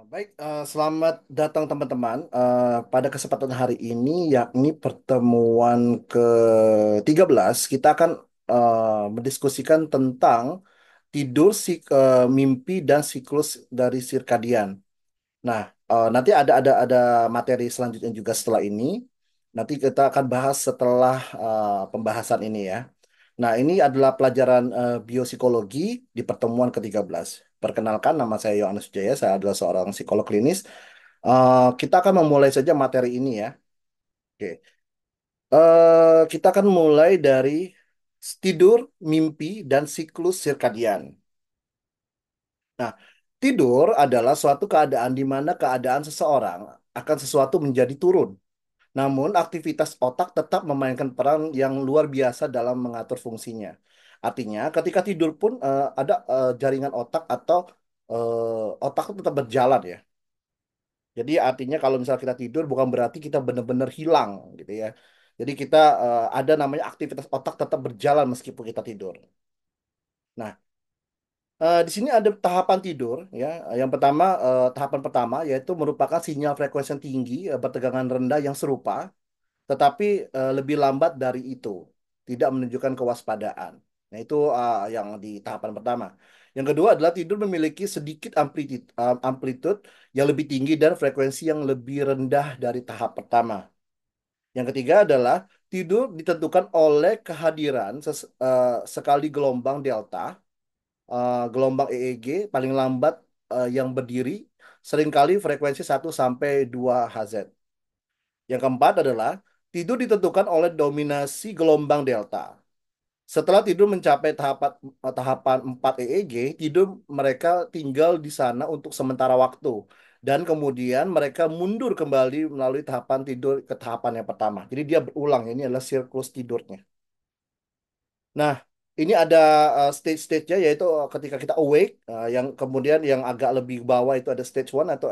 Baik, selamat datang teman-teman. Pada kesempatan hari ini, yakni pertemuan ke-13, kita akan mendiskusikan tentang tidur, mimpi, dan siklus dari sirkadian. Nah, nanti ada materi selanjutnya juga setelah ini. Nanti kita akan bahas setelah pembahasan ini ya. Nah, ini adalah pelajaran biopsikologi di pertemuan ke-13. Perkenalkan, nama saya Yohanes Jaya, saya adalah seorang psikolog klinis. Kita akan memulai saja materi ini ya. Oke. Kita akan mulai dari tidur, mimpi, dan siklus sirkadian. Nah, tidur adalah suatu keadaan di mana keadaan seseorang akan sesuatu menjadi turun. Namun, aktivitas otak tetap memainkan peran yang luar biasa dalam mengatur fungsinya. Artinya, ketika tidur pun ada jaringan otak atau otak itu tetap berjalan ya. Jadi artinya kalau misalnya kita tidur bukan berarti kita benar-benar hilang gitu ya. Jadi kita ada namanya aktivitas otak tetap berjalan meskipun kita tidur. Nah, di sini ada tahapan tidur ya. Yang pertama, tahapan pertama yaitu merupakan sinyal frekuensi yang tinggi, bertegangan rendah yang serupa, tetapi lebih lambat dari itu, tidak menunjukkan kewaspadaan. Nah, itu yang di tahapan pertama. Yang kedua adalah tidur memiliki sedikit amplitude yang lebih tinggi dan frekuensi yang lebih rendah dari tahap pertama. Yang ketiga adalah tidur ditentukan oleh kehadiran sekali gelombang delta, gelombang EEG paling lambat yang berdiri, seringkali frekuensi 1 sampai 2 Hz. Yang keempat adalah tidur ditentukan oleh dominasi gelombang delta. Setelah tidur mencapai tahapan 4 EEG, tidur mereka tinggal di sana untuk sementara waktu. Dan kemudian mereka mundur kembali melalui tahapan tidur ke tahapan yang pertama. Jadi dia berulang, ini adalah siklus tidurnya. Nah, ini ada stage-stage-nya yaitu ketika kita awake, yang kemudian yang agak lebih bawah itu ada stage 1 atau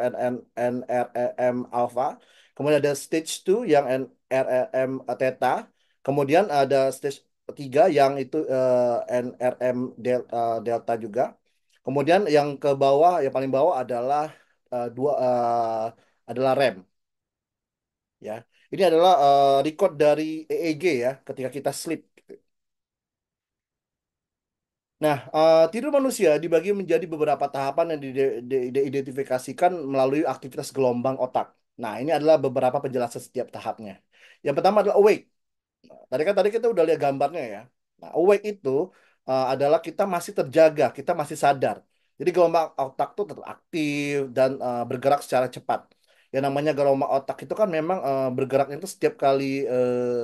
NREM alpha. Kemudian ada stage 2 yang NREM theta. Kemudian ada stage 3 yang itu NRM delta juga. Kemudian yang ke bawah, yang paling bawah adalah adalah REM ya. Ini adalah record dari EEG ya ketika kita sleep. Nah, tidur manusia dibagi menjadi beberapa tahapan yang diidentifikasikan melalui aktivitas gelombang otak. Nah, ini adalah beberapa penjelasan setiap tahapnya. Yang pertama adalah awake. Tadi kita udah lihat gambarnya ya. Nah, awake itu adalah kita masih terjaga, kita masih sadar. Jadi gelombang otak itu tetap aktif dan bergerak secara cepat. Yang namanya gelombang otak itu kan memang bergeraknya itu setiap kali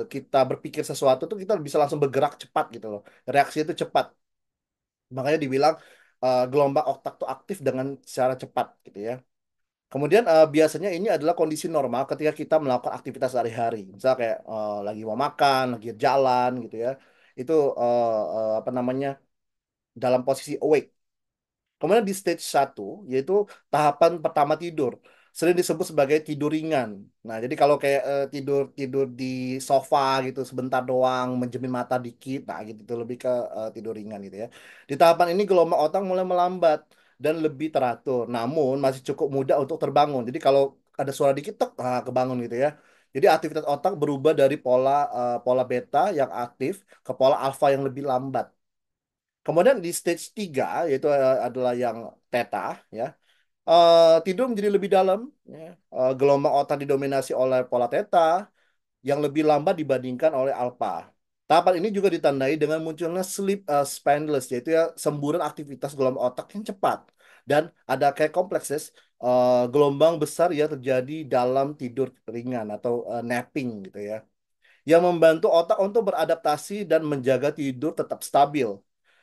kita berpikir sesuatu tuh kita bisa langsung bergerak cepat gitu loh. Reaksi itu cepat. Makanya dibilang gelombang otak tuh aktif dengan secara cepat gitu ya. Kemudian biasanya ini adalah kondisi normal ketika kita melakukan aktivitas sehari-hari. Misal kayak lagi mau makan, lagi jalan gitu ya. Itu apa namanya dalam posisi awake. Kemudian di stage 1, yaitu tahapan pertama tidur, sering disebut sebagai tidur ringan. Nah, jadi kalau kayak tidur tidur di sofa gitu sebentar doang, menjemin mata dikit, nah gitu itu lebih ke tidur ringan gitu ya. Di tahapan ini gelombang otak mulai melambat dan lebih teratur, namun masih cukup mudah untuk terbangun. Jadi kalau ada suara dikit, tek, nah, kebangun gitu ya. Jadi aktivitas otak berubah dari pola beta yang aktif ke pola alfa yang lebih lambat. Kemudian di stage 3 yaitu adalah yang theta ya. Tidur menjadi lebih dalam ya. Gelombang otak didominasi oleh pola theta yang lebih lambat dibandingkan oleh alpha. Tahapan ini juga ditandai dengan munculnya sleep spindles yaitu ya semburan aktivitas gelombang otak yang cepat dan ada kayak komplekses gelombang besar yang terjadi dalam tidur ringan atau napping gitu ya yang membantu otak untuk beradaptasi dan menjaga tidur tetap stabil.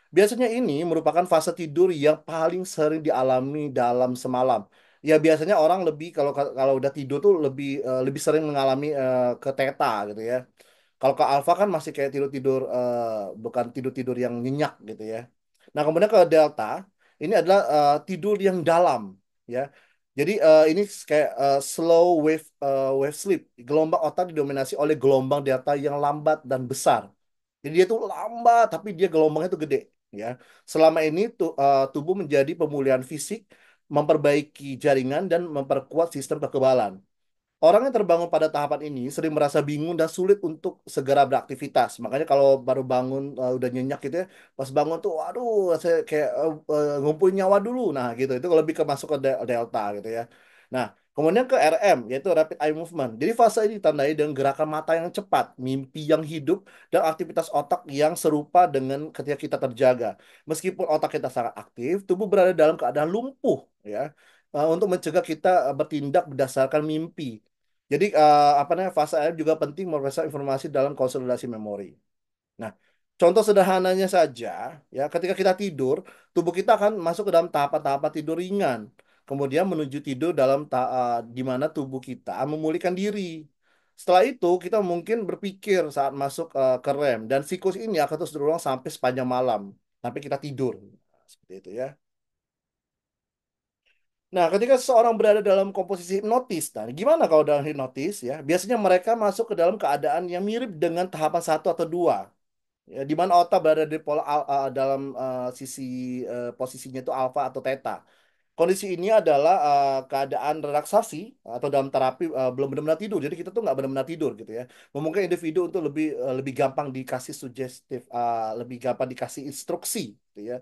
Biasanya ini merupakan fase tidur yang paling sering dialami dalam semalam. Ya biasanya orang lebih kalau kalau udah tidur tuh lebih sering mengalami ke teta gitu ya. Kalau ke alfa kan masih kayak tidur-tidur bukan tidur-tidur yang nyenyak gitu ya. Nah, kemudian ke delta ini adalah tidur yang dalam ya. Jadi ini kayak slow wave sleep. Gelombang otak didominasi oleh gelombang delta yang lambat dan besar. Jadi dia tuh lambat tapi dia gelombangnya tuh gede ya. Selama ini tubuh menjadi pemulihan fisik memperbaiki jaringan dan memperkuat sistem kekebalan. Orang yang terbangun pada tahapan ini sering merasa bingung dan sulit untuk segera beraktivitas. Makanya kalau baru bangun udah nyenyak gitu ya, pas bangun tuh, waduh, saya kayak ngumpulin nyawa dulu. Nah, gitu. Itu lebih ke masuk ke delta gitu ya. Nah, kemudian ke RM, yaitu rapid eye movement. Jadi fase ini ditandai dengan gerakan mata yang cepat, mimpi yang hidup, dan aktivitas otak yang serupa dengan ketika kita terjaga. Meskipun otak kita sangat aktif, tubuh berada dalam keadaan lumpuh, ya, untuk mencegah kita bertindak berdasarkan mimpi. Jadi apa namanya fase AM juga penting memperoleh informasi dalam konsolidasi memori. Nah, contoh sederhananya saja, ya, ketika kita tidur, tubuh kita akan masuk ke dalam tahapan-tahapan tidur ringan, kemudian menuju tidur dalam di mana tubuh kita memulihkan diri. Setelah itu, kita mungkin berpikir saat masuk ke REM, dan siklus ini akan terus berulang sampai sepanjang malam, sampai kita tidur. Seperti itu ya. Nah, ketika seseorang berada dalam komposisi hipnotis, nah gimana kalau dalam hipnotis ya? Biasanya mereka masuk ke dalam keadaan yang mirip dengan tahapan satu atau dua, ya, di mana otak berada di pola dalam sisi posisinya itu alfa atau theta. Kondisi ini adalah keadaan relaksasi atau dalam terapi belum benar-benar tidur. Jadi kita tuh nggak benar-benar tidur gitu ya. Memungkinkan individu untuk lebih gampang dikasih sugestif, lebih gampang dikasih instruksi, gitu ya.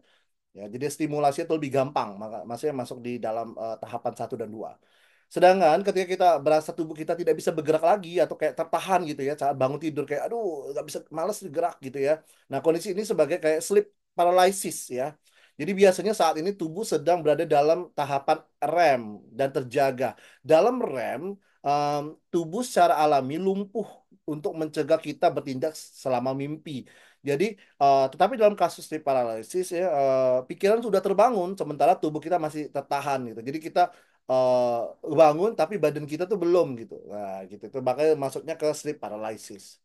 Ya, jadi stimulasi itu lebih gampang, maksudnya masuk di dalam tahapan satu dan dua. Sedangkan ketika kita berasa tubuh kita tidak bisa bergerak lagi atau kayak tertahan gitu ya saat bangun tidur kayak aduh nggak bisa males gerak gitu ya. Nah kondisi ini sebagai kayak sleep paralysis ya. Jadi biasanya saat ini tubuh sedang berada dalam tahapan REM dan terjaga. Dalam REM em, tubuh secara alami lumpuh untuk mencegah kita bertindak selama mimpi. Jadi tetapi dalam kasus sleep paralysis ya pikiran sudah terbangun sementara tubuh kita masih tertahan gitu. Jadi kita bangun tapi badan kita tuh belum gitu. Nah, gitu. Itu makanya masuknya ke sleep paralysis.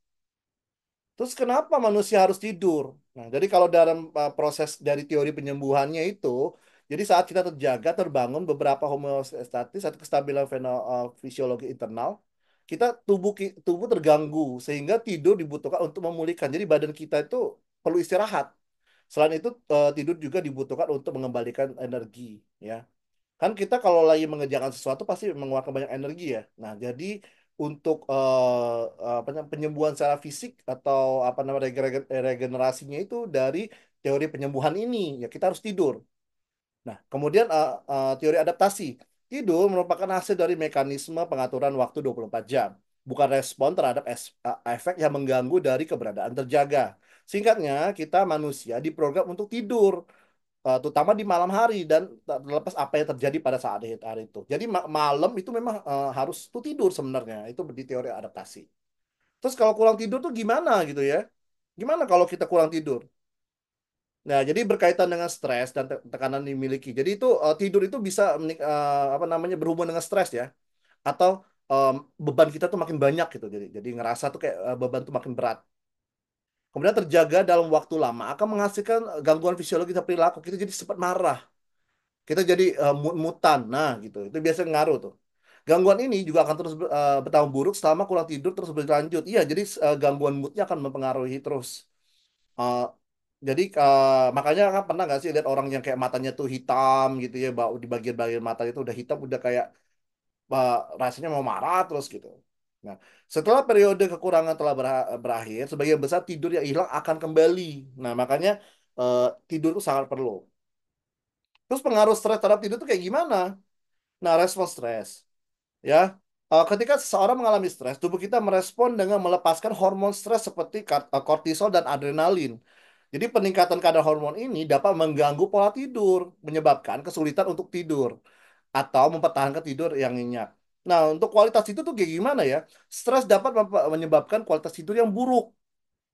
Terus kenapa manusia harus tidur? Nah, jadi kalau dalam proses dari teori penyembuhannya itu, jadi saat kita terjaga, terbangun beberapa homeostatis atau kestabilan fisiologi internal, tubuh terganggu sehingga tidur dibutuhkan untuk memulihkan. Jadi badan kita itu perlu istirahat. Selain itu tidur juga dibutuhkan untuk mengembalikan energi, ya. Kan kita kalau lagi mengerjakan sesuatu pasti mengeluarkan banyak energi ya. Nah, jadi untuk apa namanya, penyembuhan secara fisik atau apa namanya regenerasinya itu dari teori penyembuhan ini ya kita harus tidur. Nah, kemudian teori adaptasi. Tidur merupakan hasil dari mekanisme pengaturan waktu 24 jam, bukan respon terhadap efek yang mengganggu dari keberadaan terjaga. Singkatnya, kita manusia diprogram untuk tidur terutama di malam hari dan terlepas apa yang terjadi pada saat hari itu. Jadi malam itu memang harus tuh tidur sebenarnya. Itu di teori adaptasi. Terus kalau kurang tidur tuh gimana gitu ya? Gimana kalau kita kurang tidur? Nah, jadi berkaitan dengan stres dan tekanan yang dimiliki. Jadi itu tidur itu bisa apa namanya berhubungan dengan stres ya, atau beban kita tuh makin banyak gitu. Jadi ngerasa tuh kayak beban tuh makin berat. Kemudian terjaga dalam waktu lama akan menghasilkan gangguan fisiologi dan perilaku. Kita jadi cepat marah, kita jadi mood-moodan. Nah, gitu. Itu biasanya ngaruh tuh. Gangguan ini juga akan terus bertambah buruk selama kurang tidur terus berlanjut. Iya, jadi gangguan moodnya akan mempengaruhi terus. Eh, jadi makanya kan pernah nggak sih lihat orang yang kayak matanya tuh hitam gitu ya, di bagian-bagian mata itu udah hitam, udah kayak eh, rasanya mau marah terus gitu. Nah, setelah periode kekurangan telah berakhir, sebagian besar tidur yang hilang akan kembali. Nah, makanya tidur itu sangat perlu. Terus pengaruh stres terhadap tidur itu kayak gimana? Nah, respon stres, ya. Ketika seseorang mengalami stres, tubuh kita merespon dengan melepaskan hormon stres seperti kortisol dan adrenalin. Jadi peningkatan kadar hormon ini dapat mengganggu pola tidur, menyebabkan kesulitan untuk tidur atau mempertahankan tidur yang nyenyak. Nah, untuk kualitas tidur tuh kayak gimana ya? Stres dapat menyebabkan kualitas tidur yang buruk.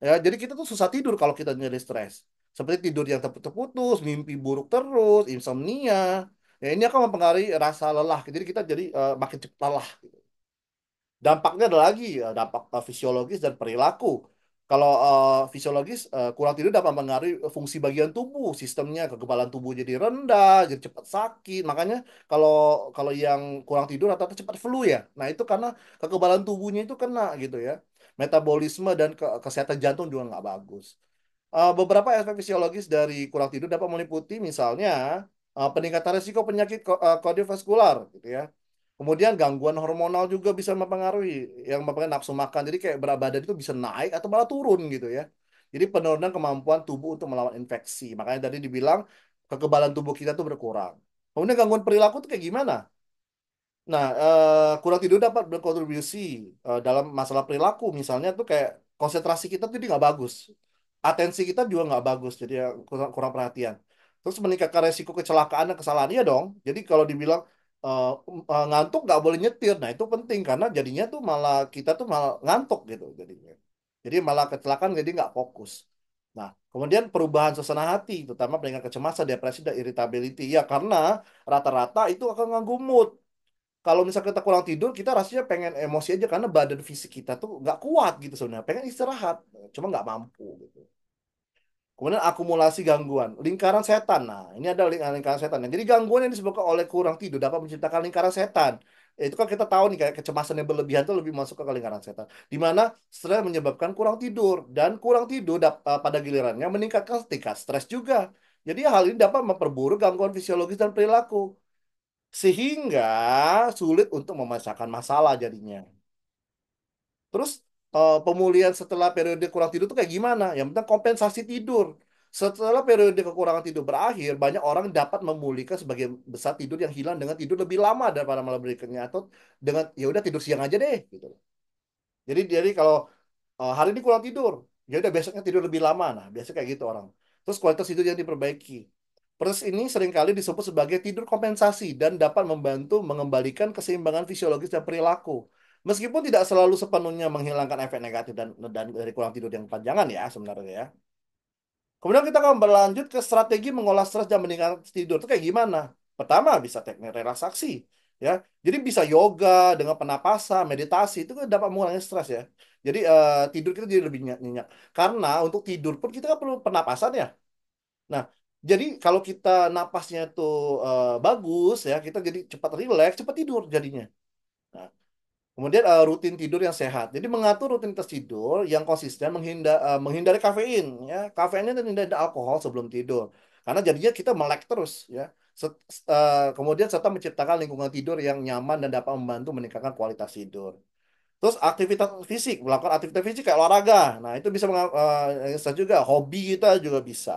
Ya, jadi kita tuh susah tidur kalau kita nyeri stres. Seperti tidur yang terputus-putus, mimpi buruk terus, insomnia. Ya, ini akan mempengaruhi rasa lelah. Jadi kita jadi makin cepat lelah. Dampaknya ada lagi ya, dampak fisiologis dan perilaku. Kalau fisiologis kurang tidur dapat mempengaruhi fungsi bagian tubuh, sistemnya kekebalan tubuh jadi rendah, jadi cepat sakit. Makanya kalau kalau yang kurang tidur atau cepat flu ya. Nah, itu karena kekebalan tubuhnya itu kena gitu ya. Metabolisme dan kesehatan jantung juga nggak bagus. Beberapa efek fisiologis dari kurang tidur dapat meliputi misalnya peningkatan risiko penyakit kardiovaskular gitu ya. Kemudian gangguan hormonal juga bisa mempengaruhi, yang mempengaruhi nafsu makan. Jadi kayak berat badan itu bisa naik atau malah turun gitu ya. Jadi penurunan kemampuan tubuh untuk melawan infeksi. Makanya tadi dibilang kekebalan tubuh kita tuh berkurang. Kemudian gangguan perilaku tuh kayak gimana? Nah, kurang tidur dapat berkontribusi dalam masalah perilaku. Misalnya tuh kayak konsentrasi kita tuh jadi nggak bagus. Atensi kita juga nggak bagus, jadi ya kurang, kurang perhatian. Terus meningkatkan resiko kecelakaan dan kesalahan. Iya dong. Jadi kalau dibilang eh, ngantuk nggak boleh nyetir. Nah, itu penting karena jadinya tuh malah kita tuh malah ngantuk gitu jadinya. Jadi malah kecelakaan jadi nggak fokus. Nah, kemudian perubahan suasana hati, terutama peningkatan kecemasan, depresi, dan irritability. Ya, karena rata-rata itu akan ganggu mood. Kalau misalnya kita kurang tidur, kita rasanya pengen emosi aja karena badan fisik kita tuh nggak kuat gitu sebenarnya. Pengen istirahat, cuma nggak mampu gitu. Kemudian akumulasi gangguan, lingkaran setan. Nah, ini ada lingkaran setan. Nah, jadi gangguan yang disebabkan oleh kurang tidur dapat menciptakan lingkaran setan. Itu kan kita tahu nih kayak kecemasan yang berlebihan itu lebih masuk ke lingkaran setan. Di mana stres menyebabkan kurang tidur dan kurang tidur pada gilirannya meningkatkan tingkat stres juga. Jadi hal ini dapat memperburuk gangguan fisiologis dan perilaku sehingga sulit untuk memecahkan masalah jadinya. Terus pemulihan setelah periode kurang tidur itu kayak gimana? Yang penting kompensasi tidur. Setelah periode kekurangan tidur berakhir, banyak orang dapat memulihkan sebagian besar tidur yang hilang dengan tidur lebih lama daripada malam berikutnya atau dengan ya udah tidur siang aja deh gitu. Jadi kalau hari ini kurang tidur, ya udah besoknya tidur lebih lama. Nah, biasanya kayak gitu orang. Terus kualitas tidur yang diperbaiki. Proses ini seringkali disebut sebagai tidur kompensasi dan dapat membantu mengembalikan keseimbangan fisiologis dan perilaku. Meskipun tidak selalu sepenuhnya menghilangkan efek negatif dan dari kurang tidur yang panjangan ya sebenarnya ya. Kemudian kita akan berlanjut ke strategi mengolah stres dan meningkatkan tidur. Itu kayak gimana? Pertama, bisa teknik relaksasi. Ya, jadi bisa yoga dengan penapasan, meditasi itu kan dapat mengurangi stres ya. Jadi tidur kita jadi lebih nyenyak. Karena untuk tidur pun kita kan perlu penapasan ya. Nah, jadi kalau kita napasnya tuh bagus ya, kita jadi cepat rileks, cepat tidur jadinya. Nah, kemudian rutin tidur yang sehat. Jadi mengatur rutinitas tidur yang konsisten menghindari kafein ya. Kafeinnya dan hindari alkohol sebelum tidur. Karena jadinya kita melek terus ya. Kemudian serta menciptakan lingkungan tidur yang nyaman dan dapat membantu meningkatkan kualitas tidur. Terus aktivitas fisik, melakukan aktivitas fisik kayak olahraga. Nah, itu bisa juga hobi kita juga bisa.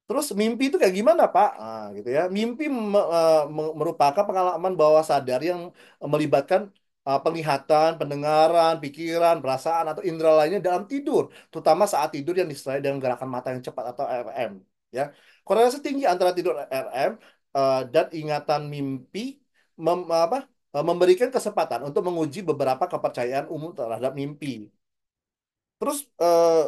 Terus mimpi itu kayak gimana, Pak? Gitu ya. Mimpi merupakan pengalaman bawah sadar yang melibatkan penglihatan, pendengaran, pikiran, perasaan atau indera lainnya dalam tidur, terutama saat tidur yang disertai dengan gerakan mata yang cepat atau RM. Ya, korelasi tinggi antara tidur RM dan ingatan mimpi memberikan kesempatan untuk menguji beberapa kepercayaan umum terhadap mimpi. Terus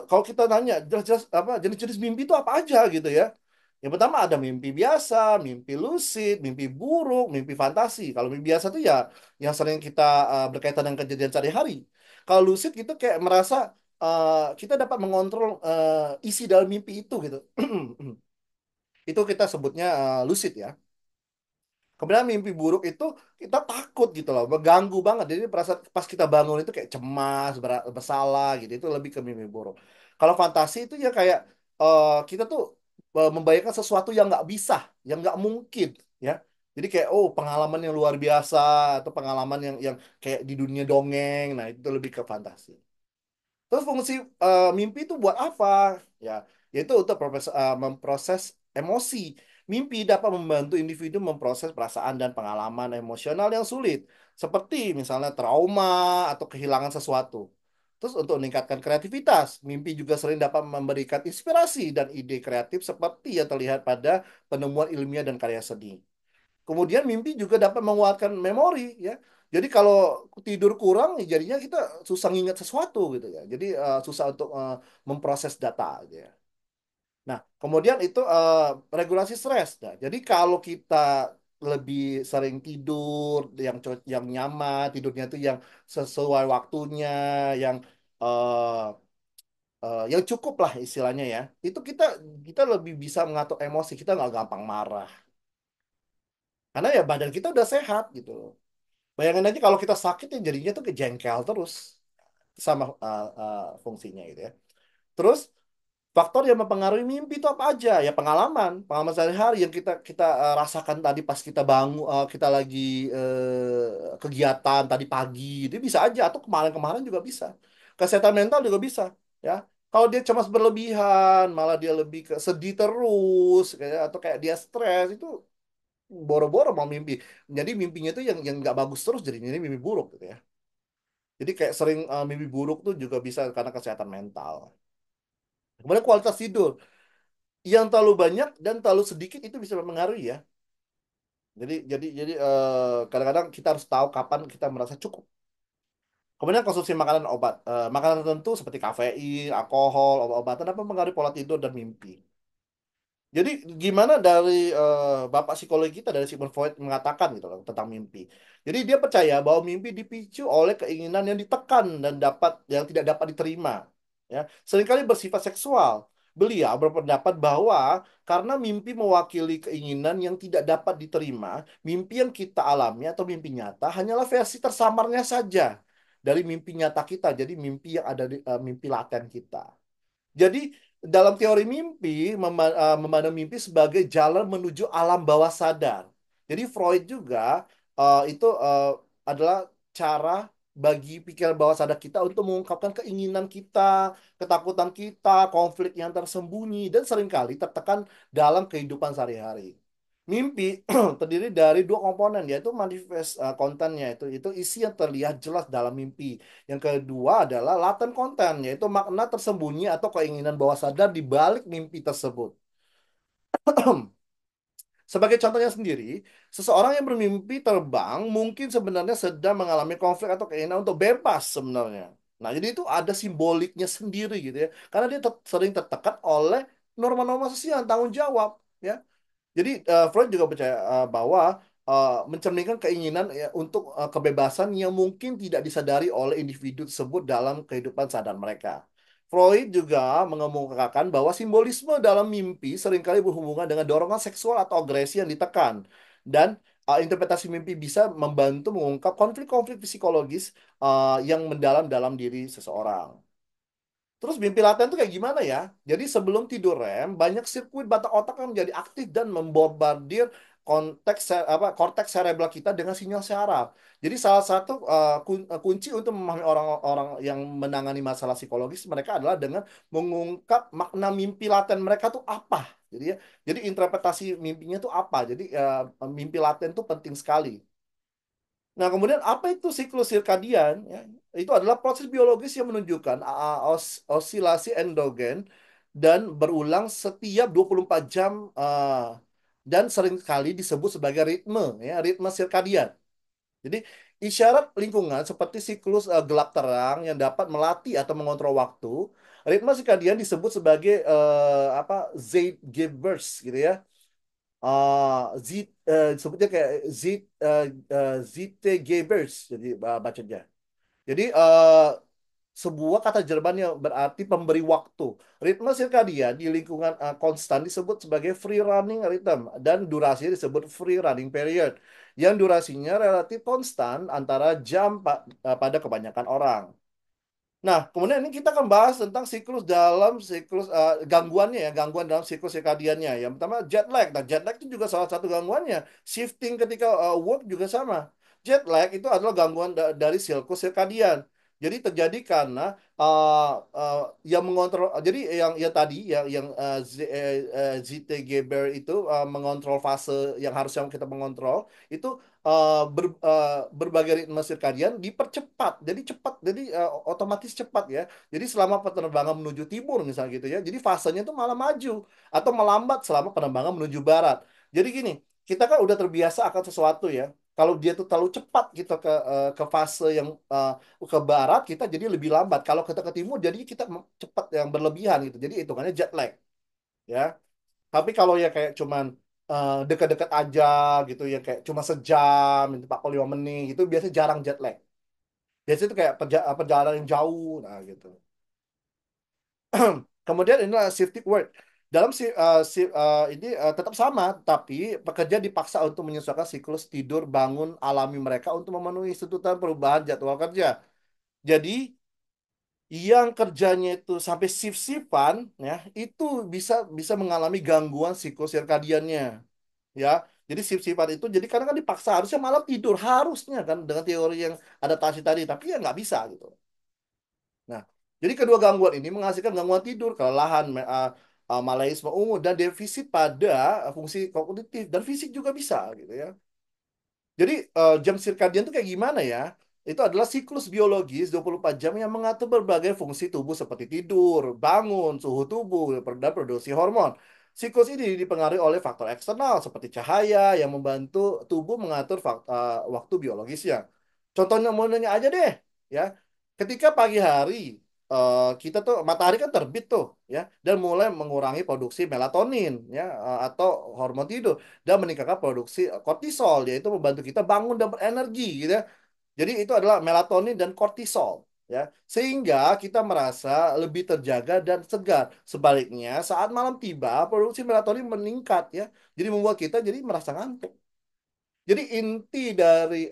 kalau kita nanya jelas-jelas apa jenis-jenis mimpi itu apa aja gitu ya. Yang pertama ada mimpi biasa, mimpi lucid, mimpi buruk, mimpi fantasi. Kalau mimpi biasa itu ya yang sering kita berkaitan dengan kejadian sehari-hari. Kalau lucid gitu kayak merasa kita dapat mengontrol isi dalam mimpi itu gitu. Itu kita sebutnya lucid ya. Kemudian mimpi buruk itu kita takut gitu loh, mengganggu banget. Jadi perasaan pas kita bangun itu kayak cemas, bersalah gitu. Itu lebih ke mimpi buruk. Kalau fantasi itu ya kayak kita tuh membayangkan sesuatu yang nggak bisa, yang nggak mungkin, ya. Jadi kayak oh pengalaman yang luar biasa atau pengalaman yang kayak di dunia dongeng. Nah itu lebih ke fantasi. Terus fungsi mimpi itu buat apa? Ya, yaitu untuk memproses emosi. Mimpi dapat membantu individu memproses perasaan dan pengalaman emosional yang sulit, seperti misalnya trauma atau kehilangan sesuatu. Terus untuk meningkatkan kreativitas, mimpi juga sering dapat memberikan inspirasi dan ide kreatif seperti yang terlihat pada penemuan ilmiah dan karya seni. Kemudian mimpi juga dapat menguatkan memori ya. Jadi kalau tidur kurang ya jadinya kita susah ngingat sesuatu gitu ya. Jadi susah untuk memproses data gitu ya. Nah, kemudian itu regulasi stres. Nah, jadi kalau kita lebih sering tidur yang nyaman, tidurnya itu yang sesuai waktunya, yang eh, yang cukup lah istilahnya ya. Itu kita lebih bisa mengatur emosi, kita nggak gampang marah. Karena ya badan kita udah sehat gitu. Bayangin aja kalau kita sakit ya jadinya tuh kejengkel terus sama fungsinya gitu ya. Terus Faktor yang mempengaruhi mimpi itu apa aja? Ya pengalaman, pengalaman sehari-hari yang kita kita rasakan tadi pas kita bangun, kita lagi kegiatan tadi pagi, itu bisa aja atau kemarin-kemarin juga bisa. Kesehatan mental juga bisa, ya. Kalau dia cemas berlebihan, malah dia lebih ke sedih terus, kayak atau kayak dia stres itu boro-boro mau mimpi. Jadi mimpinya itu yang nggak bagus terus jadinya ini mimpi buruk gitu ya. Jadi kayak sering mimpi buruk tuh juga bisa karena kesehatan mental. Kemudian kualitas tidur. Yang terlalu banyak dan terlalu sedikit itu bisa mempengaruhi ya. Jadi kadang-kadang kita harus tahu kapan kita merasa cukup. Kemudian konsumsi makanan obat. Makanan tertentu seperti kafein, alkohol, obat-obatan dapat mempengaruhi pola tidur dan mimpi. Jadi gimana dari bapak psikologi kita dari Sigmund Freud mengatakan gitu loh tentang mimpi. Jadi dia percaya bahwa mimpi dipicu oleh keinginan yang ditekan dan yang tidak dapat diterima. Ya, seringkali bersifat seksual. Beliau berpendapat bahwa karena mimpi mewakili keinginan yang tidak dapat diterima, mimpi yang kita alami atau mimpi nyata hanyalah versi tersamarnya saja dari mimpi nyata kita. Jadi mimpi yang ada di mimpi laten kita. Jadi dalam teori mimpi memandang mimpi sebagai jalan menuju alam bawah sadar. Jadi Freud juga itu adalah cara bagi pikiran bawah sadar kita untuk mengungkapkan keinginan kita, ketakutan kita, konflik yang tersembunyi dan seringkali tertekan dalam kehidupan sehari-hari. Mimpi terdiri dari dua komponen yaitu manifest kontennya itu isi yang terlihat jelas dalam mimpi. Yang kedua adalah latent content, yaitu makna tersembunyi atau keinginan bawah sadar di balik mimpi tersebut. Sebagai contohnya sendiri, seseorang yang bermimpi terbang mungkin sebenarnya sedang mengalami konflik atau keinginan untuk bebas sebenarnya. Nah, jadi itu ada simboliknya sendiri gitu ya. Karena dia sering tertekan oleh norma-norma sosial, tanggung jawab, ya. Jadi Freud juga percaya bahwa mencerminkan keinginan ya, untuk kebebasan yang mungkin tidak disadari oleh individu tersebut dalam kehidupan sadar mereka. Freud juga mengemukakan bahwa simbolisme dalam mimpi seringkali berhubungan dengan dorongan seksual atau agresi yang ditekan. Dan interpretasi mimpi bisa membantu mengungkap konflik-konflik psikologis yang mendalam dalam diri seseorang. Terus mimpi laten itu kayak gimana ya? Jadi sebelum tidur REM, banyak sirkuit batak otak yang menjadi aktif dan membombardir korteks cerebral kita dengan sinyal syaraf. Jadi salah satu kunci untuk memahami orang-orang yang menangani masalah psikologis mereka adalah dengan mengungkap makna mimpi laten mereka tuh apa. Jadi ya, jadi interpretasi mimpinya tuh apa. Jadi mimpi laten itu penting sekali. Nah, kemudian apa itu siklus sirkadian? Ya, itu adalah proses biologis yang menunjukkan osilasi endogen dan berulang setiap 24 jam dan seringkali disebut sebagai ritme, ya, ritme sirkadian. Jadi, isyarat lingkungan seperti siklus gelap terang yang dapat melatih atau mengontrol waktu, ritme sirkadian disebut sebagai Zeitgebers gitu ya. Sebutnya kayak Zeitgebers jadi bacanya. Jadi sebuah kata Jerman yang berarti pemberi waktu. Ritme sirkadian di lingkungan konstan disebut sebagai free running rhythm dan durasinya disebut free running period yang durasinya relatif konstan antara pada kebanyakan orang. Nah, kemudian ini kita akan bahas tentang siklus dalam siklus gangguannya ya, gangguan dalam siklus sirkadiannya. Yang pertama jet lag. Nah, jet lag itu juga salah satu gangguannya. Shifting ketika work juga sama. Jet lag itu adalah gangguan dari siklus sirkadian. Jadi terjadi karena yang mengontrol. Jadi yang tadi yang ZTGBR itu mengontrol fase yang harusnya kita mengontrol itu berbagai ritme sirkadian dipercepat. Jadi cepat, jadi otomatis cepat ya. Jadi selama penerbangan menuju timur misalnya gitu ya. Jadi fasenya itu malah maju atau melambat selama penerbangan menuju barat. Jadi gini, kita kan udah terbiasa akan sesuatu ya. Kalau dia tuh terlalu cepat gitu ke fase yang ke barat, kita jadi lebih lambat. Kalau kita ke timur, jadi kita cepat yang berlebihan gitu. Jadi hitungannya jet lag ya. Tapi kalau ya kayak cuman dekat-dekat aja gitu ya kayak cuma sejam, itu 45 menit itu biasanya jarang jet lag. Biasanya itu kayak perjalanan yang jauh nah gitu. Kemudian inilah shifting work. Dalam ini tetap sama, tapi pekerja dipaksa untuk menyesuaikan siklus tidur bangun alami mereka untuk memenuhi tuntutan perubahan jadwal kerja. Jadi Yang kerjanya itu sampai shift-shiftan, ya, itu bisa bisa mengalami gangguan psikosirkadiannya, ya. Jadi shift-shiftan itu, jadi karena kan dipaksa harusnya malam tidur, harusnya kan dengan teori yang adaptasi tadi, tapi ya nggak bisa gitu. Nah, jadi kedua gangguan ini menghasilkan gangguan tidur, kelelahan, malaisme ungu, dan defisit pada fungsi kognitif dan fisik juga bisa gitu ya. Jadi jam sirkadian itu kayak gimana ya? Itu adalah siklus biologis 24 jam yang mengatur berbagai fungsi tubuh seperti tidur, bangun, suhu tubuh, dan produksi hormon. Siklus ini dipengaruhi oleh faktor eksternal seperti cahaya yang membantu tubuh mengatur waktu biologisnya. Contohnya modelnya aja deh, ya. Ketika pagi hari kita tuh matahari kan terbit tuh, ya, dan mulai mengurangi produksi melatonin, ya, atau hormon tidur dan meningkatkan produksi kortisol, yaitu membantu kita bangun dan berenergi gitu ya. Jadi itu adalah melatonin dan kortisol, ya. Sehingga kita merasa lebih terjaga dan segar. Sebaliknya, saat malam tiba, produksi melatonin meningkat, ya. Jadi membuat kita jadi merasa ngantuk. Jadi inti dari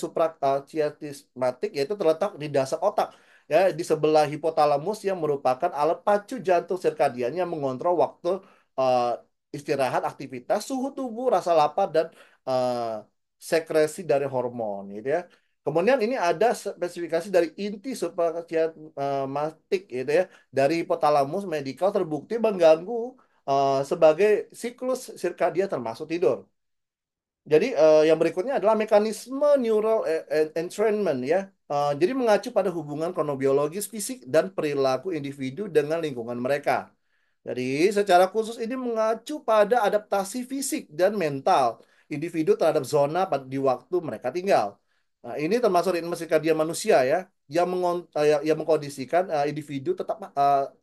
suprachiasmatic yaitu terletak di dasar otak, ya, di sebelah hipotalamus yang merupakan alat pacu jantung sirkadian yang mengontrol waktu eh, istirahat, aktivitas, suhu tubuh, rasa lapar, dan eh, sekresi dari hormon gitu ya. Kemudian ini ada spesifikasi dari inti suprachiasmatic gitu ya, dari hipotalamus medikal terbukti mengganggu sebagai siklus sirkadian termasuk tidur. Jadi yang berikutnya adalah mekanisme neural entrainment ya. Jadi mengacu pada hubungan kronobiologis fisik dan perilaku individu dengan lingkungan mereka. Jadi secara khusus ini mengacu pada adaptasi fisik dan mental individu terhadap zona di waktu mereka tinggal. Nah, ini termasuk ritme sirkadian manusia ya, yang mengkondisikan individu tetap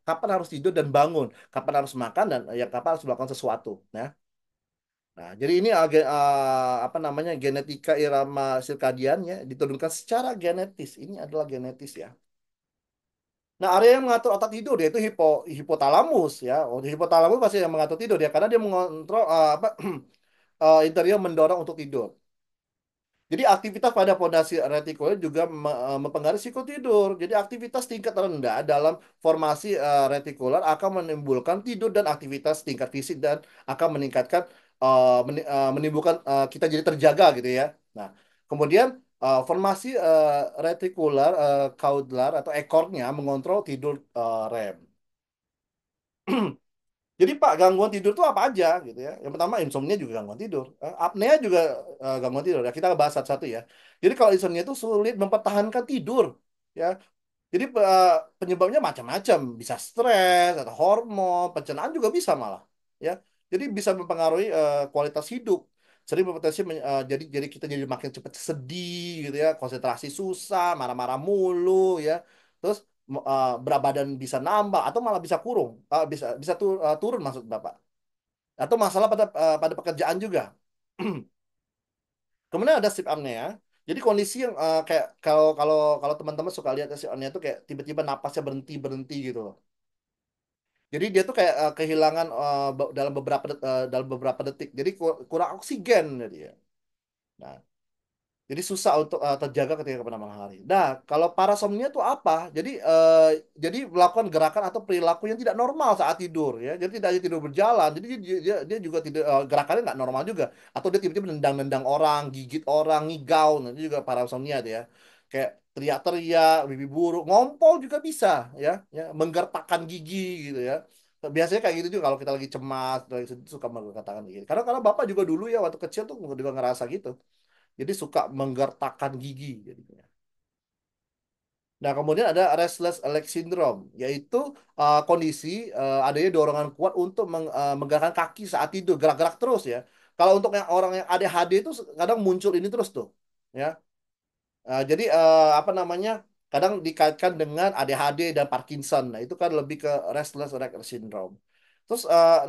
kapan harus tidur dan bangun, kapan harus makan dan kapan harus melakukan sesuatu. Ya. Nah, jadi ini apa namanya genetika irama sirkadiannya diturunkan secara genetis. Ini adalah genetis ya. Nah, area yang mengatur otak tidur yaitu hipotalamus ya. Oh, hipotalamus pasti yang mengatur tidur ya karena dia mengontrol apa interior mendorong untuk tidur. Jadi aktivitas pada fondasi retikuler juga mempengaruhi siklus tidur. Jadi aktivitas tingkat rendah dalam formasi retikuler akan menimbulkan tidur dan aktivitas tingkat fisik dan akan meningkatkan menimbulkan kita jadi terjaga gitu ya. Nah, kemudian formasi retikular caudal atau ekornya mengontrol tidur REM. Jadi Pak, gangguan tidur itu apa aja gitu ya. Yang pertama insomnia juga gangguan tidur. Apnea juga gangguan tidur. Ya, kita bahas satu-satu ya. Jadi kalau insomnia itu sulit mempertahankan tidur ya. Jadi penyebabnya macam-macam, bisa stres atau hormon, pencernaan juga bisa malah, ya. Jadi bisa mempengaruhi kualitas hidup. Sering berpotensi jadi kita jadi makin cepat sedih gitu ya, konsentrasi susah, marah-marah mulu ya. Terus berat badan bisa nambah atau malah bisa kurung, bisa bisa turun maksud Bapak. Atau masalah pada pekerjaan juga. Kemudian ada sleep apnea. Jadi kondisi yang kayak kalau kalau kalau teman-teman suka lihat sleep apnea itu kayak tiba-tiba napasnya berhenti berhenti gitu loh. Jadi dia tuh kayak kehilangan dalam beberapa detik. Jadi kurang oksigen jadi ya. Nah, jadi susah untuk terjaga ketika pada malam hari. Nah, kalau parasomnia itu apa? Jadi melakukan gerakan atau perilaku yang tidak normal saat tidur ya. Jadi tidak hanya tidur berjalan. Jadi dia juga tidak gerakannya nggak normal juga. Atau dia tiba-tiba nendang-nendang orang, gigit orang, ngigau. Nah, itu juga parasomnia dia. Kayak teriak-teriak, mimpi buruk, ngompol juga bisa ya, menggertakkan gigi gitu ya. Biasanya kayak gitu juga kalau kita lagi cemas, lagi sedih, suka menggertakkan gigi. Karena bapak juga dulu ya waktu kecil tuh juga ngerasa gitu. Jadi suka menggertakkan gigi jadinya. Nah, kemudian ada restless leg syndrome, yaitu kondisi adanya dorongan kuat untuk menggerakkan kaki saat tidur, gerak-gerak terus ya. Kalau untuk yang orang yang ADHD itu kadang muncul ini terus tuh, ya. Jadi apa namanya? Kadang dikaitkan dengan ADHD dan Parkinson. Nah, itu kan lebih ke restless leg syndrome. Terus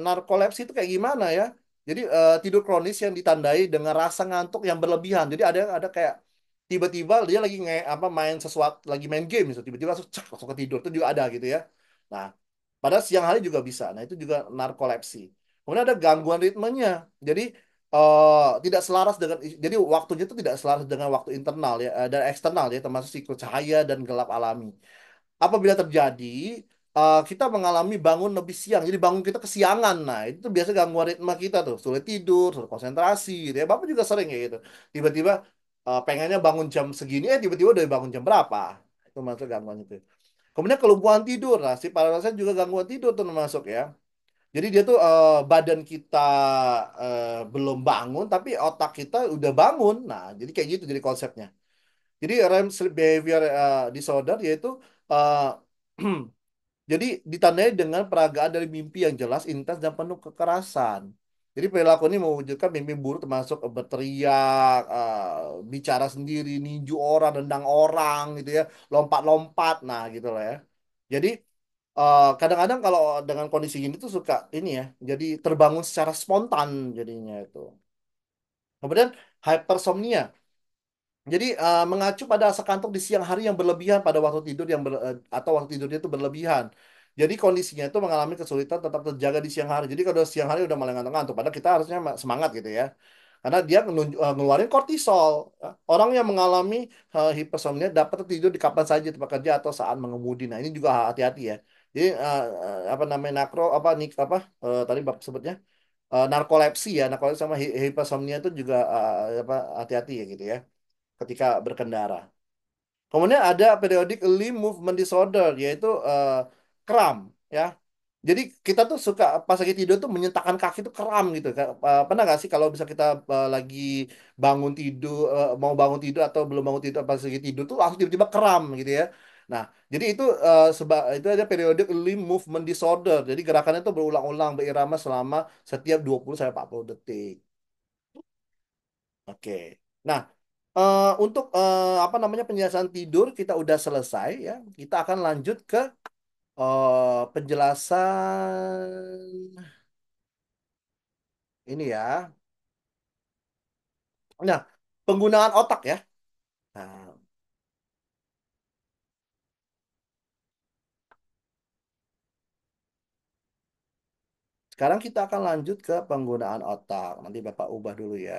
narkolepsi itu kayak gimana ya? Jadi tidur kronis yang ditandai dengan rasa ngantuk yang berlebihan. Jadi ada kayak tiba-tiba dia lagi apa main sesuatu, lagi main game gitu. Tiba-tiba langsung cek langsung ke tidur itu juga ada gitu ya. Nah, pada siang hari juga bisa. Nah, itu juga narkolepsi. Kemudian ada gangguan ritmenya. Jadi tidak selaras dengan jadi waktunya itu tidak selaras dengan waktu internal ya dan eksternal ya termasuk siklus cahaya dan gelap alami. apabila terjadi kita mengalami bangun lebih siang, jadi bangun kita kesiangan. Nah, itu tuh biasa gangguan ritme kita tuh, sulit tidur, sulit konsentrasi gitu ya. Bapak juga sering kayak gitu. Tiba-tiba pengennya bangun jam segini, tiba-tiba udah bangun jam berapa? Itu masuk gangguan itu. Kemudian kelumpuhan tidur, nah si paranoid juga gangguan tidur tuh termasuk ya. Jadi dia tuh badan kita belum bangun, tapi otak kita udah bangun. Nah, jadi kayak gitu jadi konsepnya. Jadi REM sleep behavior disorder yaitu uh, jadi ditandai dengan peragaan dari mimpi yang jelas, intens dan penuh kekerasan. Jadi perilaku ini mewujudkan mimpi buruk termasuk berteriak, bicara sendiri, ninju orang, nendang orang gitu ya, lompat-lompat, nah gitu lah ya. Jadi kadang-kadang kalau dengan kondisi ini tuh suka ini ya, jadi terbangun secara spontan jadinya itu. Kemudian hypersomnia. Jadi mengacu pada asa kantuk di siang hari yang berlebihan pada waktu tidur atau waktu tidurnya itu berlebihan. Jadi kondisinya itu mengalami kesulitan tetap terjaga di siang hari. Jadi kalau siang hari udah mulai ngantuk-ngantuk, padahal kita harusnya semangat gitu ya. Karena dia ngeluarin kortisol. Orang yang mengalami hipersomnia dapat tertidur di kapan saja di tempat kerja atau saat mengemudi. Nah ini juga hati-hati ya. Jadi apa namanya tadi bapak sebutnya narkolepsi ya, narkolepsi sama hipersomnia itu juga apa hati-hati ya gitu ya ketika berkendara. Kemudian ada periodic limb movement disorder yaitu kram ya. Jadi kita tuh suka pas lagi tidur tuh menyentakkan kaki tuh kram gitu. Pernah nggak sih kalau bisa kita lagi bangun tidur mau bangun tidur atau belum bangun tidur pas lagi tidur tuh langsung tiba-tiba kram gitu ya. Nah, jadi itu itu ada periodic limb movement disorder. Jadi gerakannya tuh berulang-ulang berirama selama setiap 20 sampai 40 detik. Oke. Nah, untuk apa namanya penjelasan tidur kita udah selesai ya. Kita akan lanjut ke penjelasan ini ya. Nah, penggunaan otak ya. Nah, sekarang kita akan lanjut ke penggunaan otak. Nanti Bapak ubah dulu ya.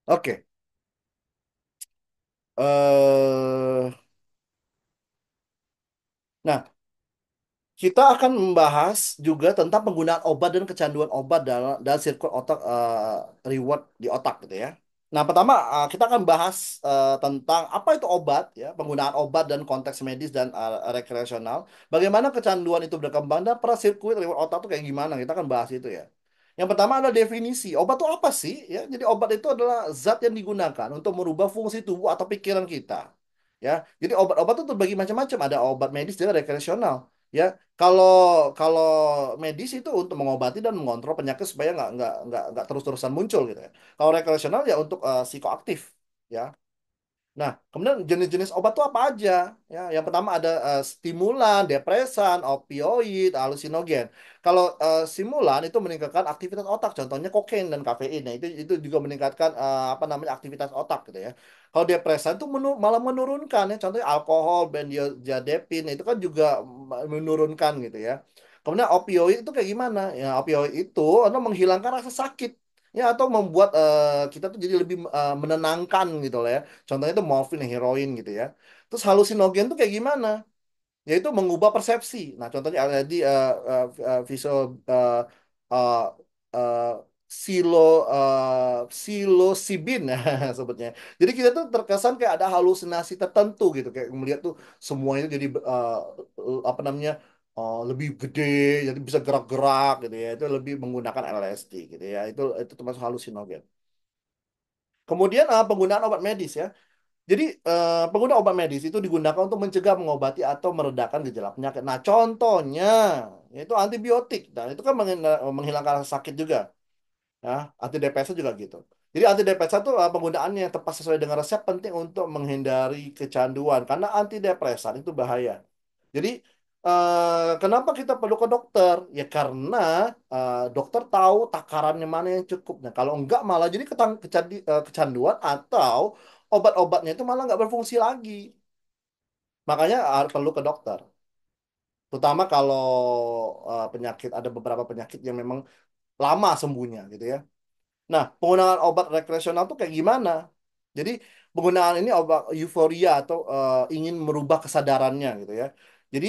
Oke. eh nah, kita akan membahas juga tentang penggunaan obat dan kecanduan obat dalam sirkuit otak reward di otak gitu ya. Nah, pertama kita akan bahas tentang apa itu obat ya, penggunaan obat dan konteks medis dan rekreasional. Bagaimana kecanduan itu berkembang dan peran sirkuit reward otak itu kayak gimana? Kita akan bahas itu ya. Yang pertama adalah definisi. Obat itu apa sih? Ya, jadi obat itu adalah zat yang digunakan untuk merubah fungsi tubuh atau pikiran kita. Ya, jadi obat-obat itu terbagi macam-macam. Ada obat medis dan rekreasional. Ya, kalau kalau medis itu untuk mengobati dan mengontrol penyakit supaya nggak terus-terusan muncul gitu ya. Kalau rekreasional ya untuk psikoaktif ya. Nah, kemudian jenis-jenis obat itu apa aja? Ya, yang pertama ada stimulan, depresan, opioid, halusinogen. Kalau stimulan itu meningkatkan aktivitas otak, contohnya kokain dan kafein. Nah, itu juga meningkatkan apa namanya aktivitas otak gitu ya. Kalau depresan itu malah menurunkan ya, contohnya alkohol, benzodiazepine itu kan juga menurunkan gitu ya. Kemudian opioid itu kayak gimana? Ya, opioid itu adalah menghilangkan rasa sakit. Ya, atau membuat kita tuh jadi lebih menenangkan gitu loh ya. Contohnya itu morfin, heroin gitu ya. Terus halusinogen tuh kayak gimana? Yaitu mengubah persepsi. Nah, contohnya ada di visual uh, uh, silo psilosibin sebutnya. Jadi kita tuh terkesan kayak ada halusinasi tertentu gitu, kayak melihat tuh semuanya jadi apa namanya lebih gede, jadi bisa gerak-gerak gitu ya. Itu lebih menggunakan LSD gitu ya. Itu termasuk halusinogen. Kemudian penggunaan obat medis ya. Jadi pengguna obat medis itu digunakan untuk mencegah, mengobati atau meredakan gejala penyakit. Nah, contohnya yaitu antibiotik. Nah, itu kan menghilangkan rasa sakit juga. Ya, antidepresan juga gitu. Jadi antidepresan itu penggunaannya yang tepat sesuai dengan resep penting untuk menghindari kecanduan karena antidepresan itu bahaya. Jadi kenapa kita perlu ke dokter? Ya karena dokter tahu takarannya mana yang cukup. Nah, kalau enggak malah jadi kecanduan atau obat-obatnya itu malah nggak berfungsi lagi. Makanya perlu ke dokter. Terutama kalau penyakit ada beberapa penyakit yang memang lama sembuhnya gitu ya. Nah, penggunaan obat rekreasional tuh kayak gimana? Jadi, penggunaan ini obat euforia atau ingin merubah kesadarannya gitu ya. Jadi,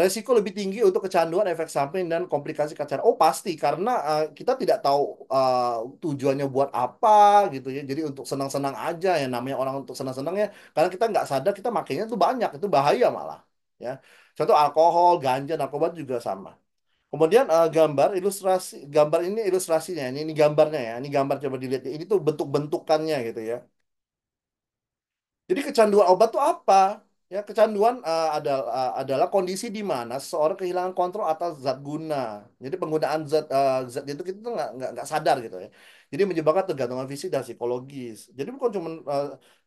resiko lebih tinggi untuk kecanduan, efek samping, dan komplikasi kecanduan. Oh, pasti, karena kita tidak tahu tujuannya buat apa gitu ya. Jadi, untuk senang-senang aja, ya namanya orang untuk senang-senang ya. Karena kita nggak sadar, kita makainya tuh banyak, itu bahaya malah. Ya, contoh alkohol, ganja, narkoba juga sama. Kemudian gambar ini ilustrasinya, ini gambarnya ya, ini gambar coba dilihat, ini tuh bentuk-bentukannya gitu ya. Jadi kecanduan obat tuh apa? Ya, kecanduan adalah kondisi di mana seseorang kehilangan kontrol atas zat guna. Jadi penggunaan zat itu kita tuh nggak sadar gitu ya. Jadi menyebabkan tergantungan fisik dan psikologis. Jadi bukan cuma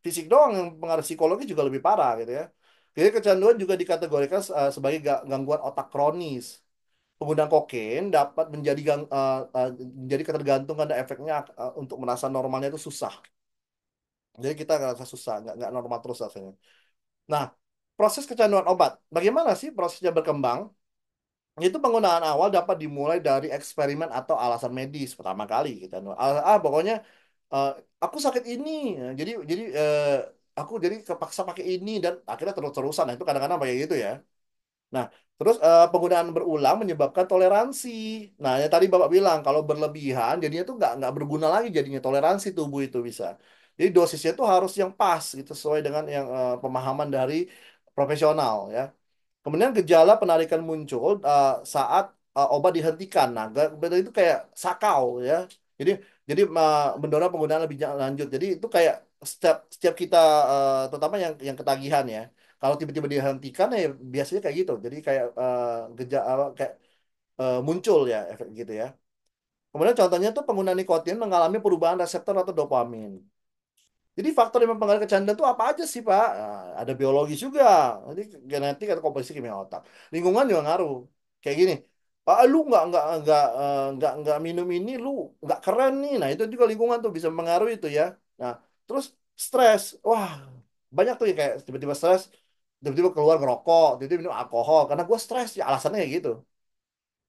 fisik doang, yang pengaruh psikologi juga lebih parah gitu ya. Jadi kecanduan juga dikategorikan sebagai gangguan otak kronis. Penggunaan kokain dapat menjadi ketergantungan dan efeknya untuk merasa normalnya itu susah. Jadi kita ngerasa susah, nggak normal terus rasanya. Nah, proses kecanduan obat. Bagaimana sih prosesnya berkembang? Itu penggunaan awal dapat dimulai dari eksperimen atau alasan medis pertama kali kecanduan. Pokoknya eh, aku sakit ini. Aku jadi kepaksa pakai ini dan akhirnya terus-terusan. Nah, itu kadang-kadang kayak gitu ya. Nah, terus penggunaan berulang menyebabkan toleransi. Nah, yang tadi Bapak bilang kalau berlebihan jadinya tuh nggak berguna lagi jadinya toleransi tubuh itu bisa. Jadi dosisnya tuh harus yang pas gitu sesuai dengan yang pemahaman dari profesional ya. Kemudian gejala penarikan muncul saat obat dihentikan. Nah, itu kayak sakau ya. Jadi mendorong penggunaan lebih lanjut. Jadi itu kayak setiap setiap kita terutama yang ketagihan ya. Kalau tiba-tiba dihentikan ya biasanya kayak gitu. Jadi kayak gejala kayak muncul ya efek gitu ya. Kemudian contohnya tuh pengguna nikotin mengalami perubahan reseptor atau dopamin. Jadi faktor yang mempengaruhi kecanduan itu apa aja sih, Pak? Nah, ada biologis juga. Jadi genetik atau komposisi kimia otak. Lingkungan juga ngaruh. Kayak gini. Pak, lu nggak minum ini, lu nggak keren nih. Nah, itu juga lingkungan tuh bisa mempengaruhi itu ya. Nah, terus stres. Wah, banyak tuh ya kayak tiba-tiba stres, tiba-tiba keluar ngerokok, tiba-tiba minum alkohol. Karena gue stres, ya alasannya kayak gitu.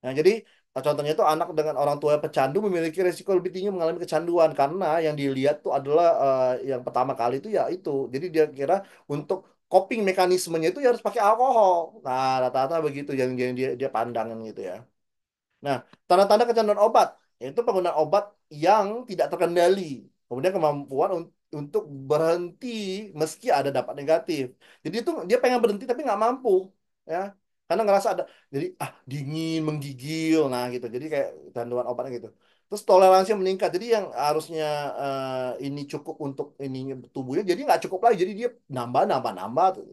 Nah, jadi contohnya itu anak dengan orang tua pecandu memiliki risiko lebih tinggi mengalami kecanduan karena yang dilihat tuh adalah yang pertama kali itu ya itu. Jadi dia kira untuk coping mekanismenya itu ya harus pakai alkohol. Nah, rata-rata begitu yang dia pandangin gitu ya. Nah, tanda-tanda kecanduan obat yaitu penggunaan obat yang tidak terkendali. Kemudian kemampuan untuk berhenti meski ada dampak negatif. Jadi itu dia pengen berhenti tapi nggak mampu, ya. Karena ngerasa ada jadi dingin, menggigil, nah gitu. Jadi kayak kecanduan obatnya gitu. Terus toleransi meningkat. Jadi yang harusnya ini cukup untuk ini tubuhnya, jadi nggak cukup lagi. Jadi dia nambah, nambah, nambah tuh.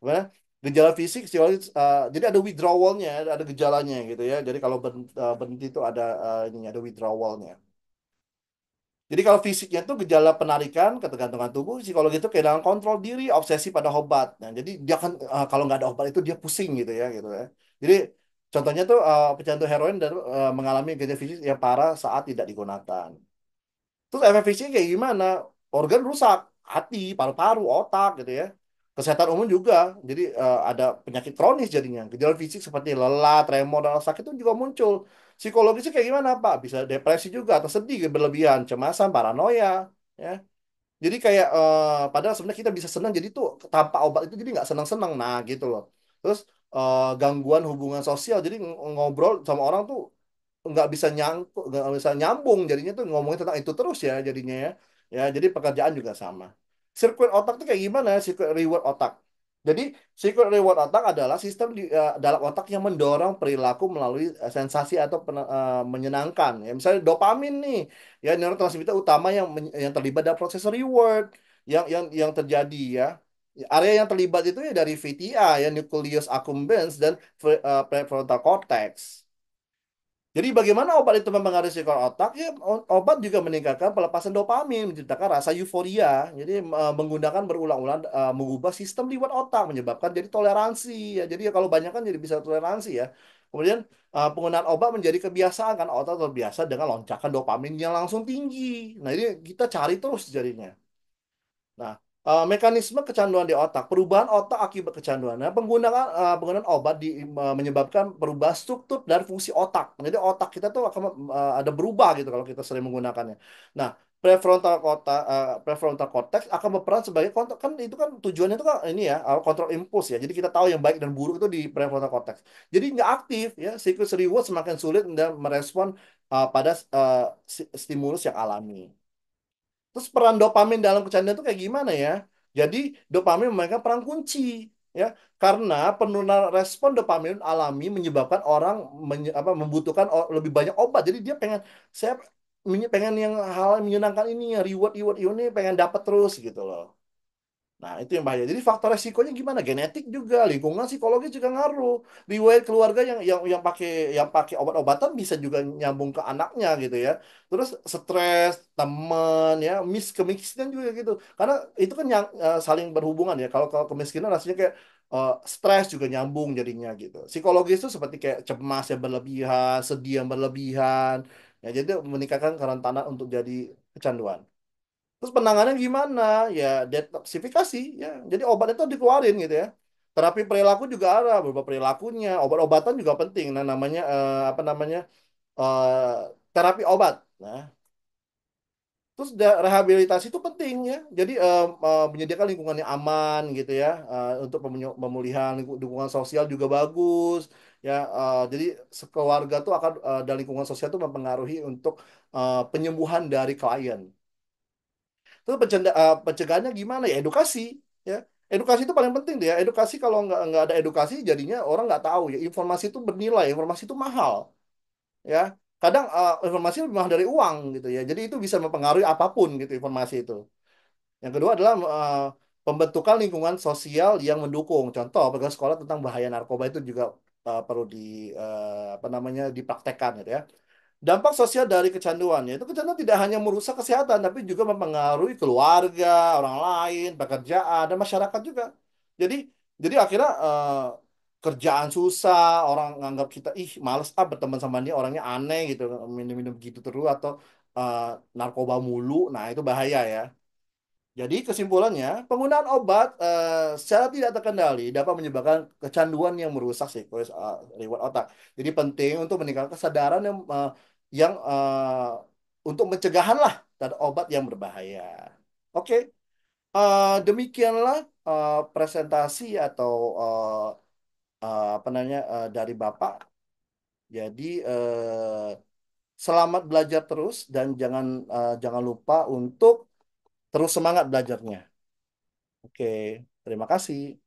Gimana? Gejala fisik, psikologis, jadi ada withdrawalnya, ada gejalanya gitu ya. Jadi kalau berhenti itu ada ininya, ada withdrawalnya. Jadi kalau fisiknya itu gejala penarikan, ketergantungan tubuh, psikologi itu kehilangan kontrol diri, obsesi pada obat. Nah, jadi dia kan kalau nggak ada obat itu dia pusing gitu ya. Jadi contohnya tuh pecandu heroin dan mengalami gejala fisik yang parah saat tidak digunakan. Terus efek fisiknya kayak gimana? Organ rusak, hati, paru-paru, otak gitu ya. Kesehatan umum juga. Jadi ada penyakit kronis jadinya. Gejala fisik seperti lelah, tremor, dan rasa sakit itu juga muncul. Psikologisnya kayak gimana, Pak? Bisa depresi juga atau sedih berlebihan, cemasan, paranoia, ya. Jadi kayak padahal sebenarnya kita bisa senang jadi tuh tanpa obat itu jadi nggak senang-senang. Nah, gitu loh. Terus gangguan hubungan sosial. Jadi ngobrol sama orang tuh nggak bisa nyambung jadinya tuh ngomongin tentang itu terus ya jadinya ya jadi pekerjaan juga sama. Sirkuit otak tuh kayak gimana? Sirkuit reward otak. Jadi sirkuit reward otak adalah sistem di dalam otak yang mendorong perilaku melalui sensasi atau menyenangkan ya misalnya dopamin nih ya neurotransmitter utama yang terlibat dalam proses reward. yang terjadi ya. Area yang terlibat itu ya dari VTA ya, nucleus accumbens dan prefrontal cortex. Jadi bagaimana obat itu mempengaruhi sikap otak? Ya, obat juga meningkatkan pelepasan dopamin, menciptakan rasa euforia. Jadi menggunakan berulang-ulang mengubah sistem reward otak, menyebabkan jadi toleransi. Ya, jadi ya kalau banyak kan jadi bisa toleransi ya. Kemudian penggunaan obat menjadi kebiasaan kan otak terbiasa dengan lonjakan dopamin yang langsung tinggi. Nah ini kita cari terus jadinya. Nah, mekanisme kecanduan di otak, perubahan otak akibat kecanduan. Nah, penggunaan obat menyebabkan perubahan struktur dan fungsi otak. Jadi otak kita tuh akan ada berubah gitu kalau kita sering menggunakannya. Nah, prefrontal cortex akan berperan sebagai kontrol, kan itu kan tujuannya itu kan ini ya kontrol impuls ya. Jadi kita tahu yang baik dan buruk itu di prefrontal cortex. Jadi nggak aktif ya, siklus reward semakin sulit dan merespon pada stimulus yang alami. Terus peran dopamin dalam kecanduan itu kayak gimana ya? Jadi dopamin memainkan peran kunci ya karena penurunan respon dopamin alami menyebabkan orang membutuhkan lebih banyak obat. Jadi dia pengen saya pengen yang hal yang menyenangkan ini, yang reward reward ini pengen dapat terus gitu loh. Nah, itu yang bahaya. Jadi faktor resikonya gimana? Genetik juga, lingkungan psikologis juga ngaruh. Riwayat keluarga yang pakai obat-obatan bisa juga nyambung ke anaknya gitu ya. Terus stres, teman ya, kemiskinan juga gitu. Karena itu kan yang saling berhubungan ya. Kalau kalau kemiskinan rasanya kayak stres juga nyambung jadinya gitu. Psikologis itu seperti kayak cemas yang berlebihan, sedih yang berlebihan. Ya, jadi meningkatkan kerentanan untuk jadi kecanduan. Terus penanganannya gimana? Ya detoksifikasi ya. Jadi obat itu dikeluarin gitu ya. Terapi perilaku juga ada, beberapa perilakunya. Obat-obatan juga penting. Nah, namanya apa namanya? Terapi obat. Nah, terus rehabilitasi itu penting ya. Jadi menyediakan lingkungan yang aman gitu ya. Untuk pemulihan dukungan sosial juga bagus ya. Jadi sekeluarga tuh akan dan lingkungan sosial itu mempengaruhi untuk penyembuhan dari klien. Terus pencegahannya gimana ya? Edukasi, ya. Edukasi itu paling penting deh ya. Edukasi kalau nggak ada edukasi jadinya orang nggak tahu ya. Informasi itu bernilai, informasi itu mahal, ya. Kadang informasi lebih mahal dari uang gitu ya. Jadi itu bisa mempengaruhi apapun gitu informasi itu. Yang kedua adalah pembentukan lingkungan sosial yang mendukung. Contoh, program sekolah tentang bahaya narkoba itu juga perlu apa namanya dipraktekkan gitu ya. Dampak sosial dari kecanduan, yaitu kecanduan tidak hanya merusak kesehatan, tapi juga mempengaruhi keluarga, orang lain, pekerjaan, dan masyarakat juga. Jadi, jadi akhirnya kerjaan susah, orang nganggap kita, ih males berteman sama dia, orangnya aneh gitu, minum-minum gitu terus, atau eh, narkoba mulu, nah itu bahaya ya. Jadi kesimpulannya, penggunaan obat secara tidak terkendali dapat menyebabkan kecanduan yang merusak siklus reward otak. Jadi penting untuk meningkatkan kesadaran untuk pencegahan lah terhadap obat yang berbahaya. Oke, demikianlah presentasi atau apa namanya dari Bapak. Jadi selamat belajar terus dan jangan lupa untuk terus semangat belajarnya. Oke, terima kasih.